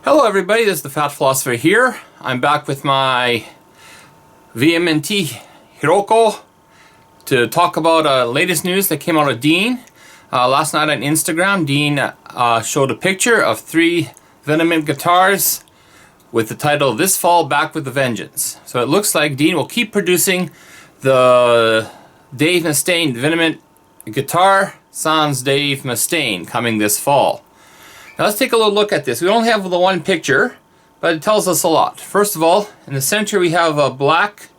Hello everybody, this is the Fat Philosopher here. I'm back with my VMNT Hiroko to talk about latest news that came out of Dean. Last night on Instagram, Dean showed a picture of 3 VMNT guitars with the title "This Fall Back with a Vengeance." So it looks like Dean will keep producing the Dave Mustaine VMNT guitar sans Dave Mustaine coming this fall. Now let's take a little look at this. We only have the one picture, but it tells us a lot. First of all, in the center we have a black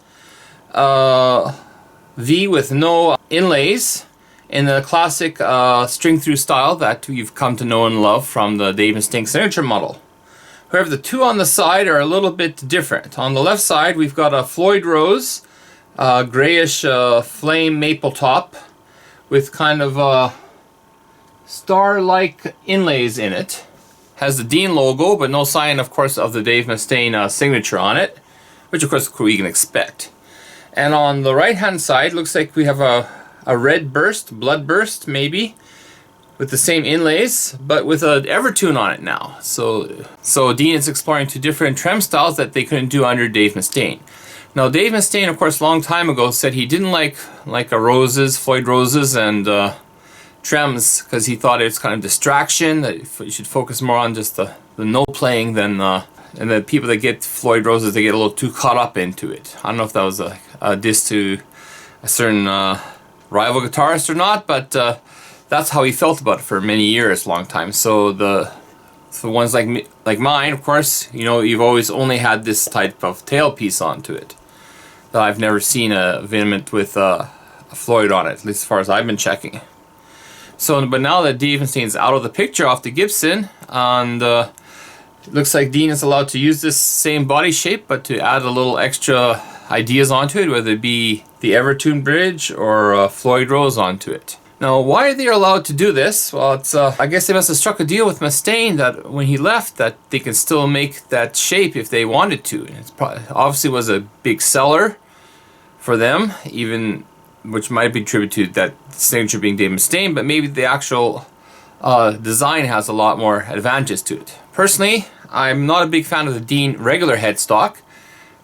V with no inlays in the classic string through style that you've come to know and love from the Dave Mustaine signature model. However, the 2 on the side are a little bit different. On the left side we've got a Floyd Rose grayish flame maple top with kind of star-like inlays in it. Has the Dean logo, but no sign, of course, of the Dave Mustaine signature on it, which of course we can expect. And on the right-hand side, looks like we have a red burst, blood burst maybe, with the same inlays, but with an Evertune on it now. So Dean is exploring 2 different trem styles that they couldn't do under Dave Mustaine. Now, Dave Mustaine, of course, a long time ago said he didn't like a roses, Floyd Roses, and trems, because he thought it's kind of distraction, that you should focus more on just the note playing than and the people that get Floyd Roses, they get a little too caught up into it. I don't know if that was a diss to a certain rival guitarist or not, but that's how he felt about it for many years, long time. So the ones like me, like mine, of course, you know, you've always only had this type of tailpiece onto it. I've never seen a VMNT with a Floyd on it, at least as far as I've been checking. So, but now that Dave Mustaine's out of the picture off the Gibson, and it looks like Dean is allowed to use this same body shape, but to add a little extra ideas onto it, whether it be the Evertune bridge or Floyd Rose onto it. Now, why are they allowed to do this? Well, it's I guess they must have struck a deal with Mustaine that when he left, that they can still make that shape if they wanted to. It's probably, obviously was a big seller for them, even, which might be attributed to that signature being Dave Mustaine, but maybe the actual design has a lot more advantages to it. Personally, I'm not a big fan of the Dean regular headstock.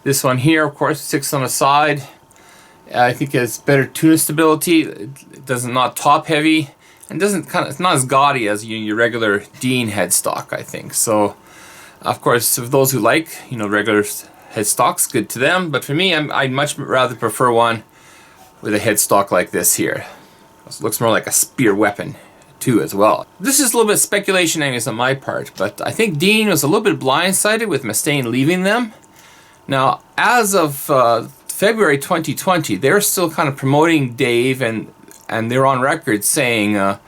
This one here, of course, 6 on the side. I think it's better tune stability. It does not top heavy, and it's not as gaudy as your regular Dean headstock, I think. So, of course, for those who like, you know, regular headstocks, good to them. But for me, I'd much rather prefer one with a headstock like this here. It looks more like a spear weapon too as well. This is a little bit of speculation anyways on my part, but I think Dean was a little bit blindsided with Mustaine leaving them. Now, as of February 2020, they're still kind of promoting Dave, and they're on record saying how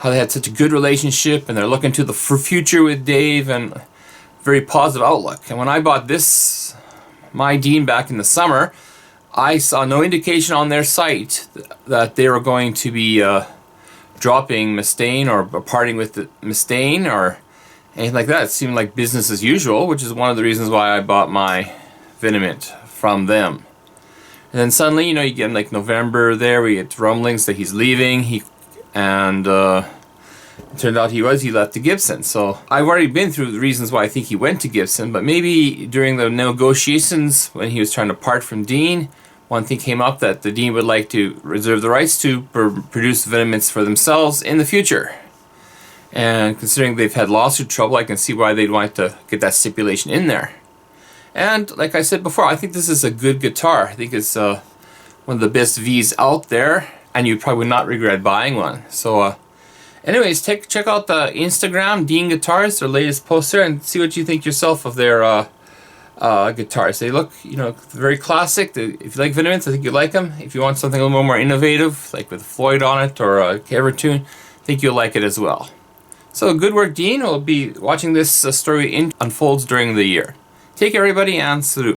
they had such a good relationship and they're looking to the future with Dave and very positive outlook. And when I bought this, my Dean, back in the summer, I saw no indication on their site that they were going to be dropping Mustaine or parting with Mustaine or anything like that. It seemed like business as usual, which is one of the reasons why I bought my VMNT from them. And then suddenly, you know, you get like November there, we get rumblings that he's leaving. It turned out he left to Gibson. So I've already been through the reasons why I think he went to Gibson, but maybe during the negotiations when he was trying to part from Dean, one thing came up that the Dean would like to reserve the rights to produce VMNTs for themselves in the future. And considering they've had lawsuit trouble, I can see why they'd want to get that stipulation in there. And like I said before, I think this is a good guitar. I think it's one of the best V's out there, and you probably would not regret buying one. So anyways, check out the Instagram, Dean Guitars, their latest poster, and see what you think yourself of their guitars. They look, you know, very classic. If you like VMNTs, I think you like them. If you want something a little more innovative, like with Floyd on it or a Evertune, I think you'll like it as well. So good work, Dean. We'll be watching this story unfolds during the year. Take care, everybody, and salute.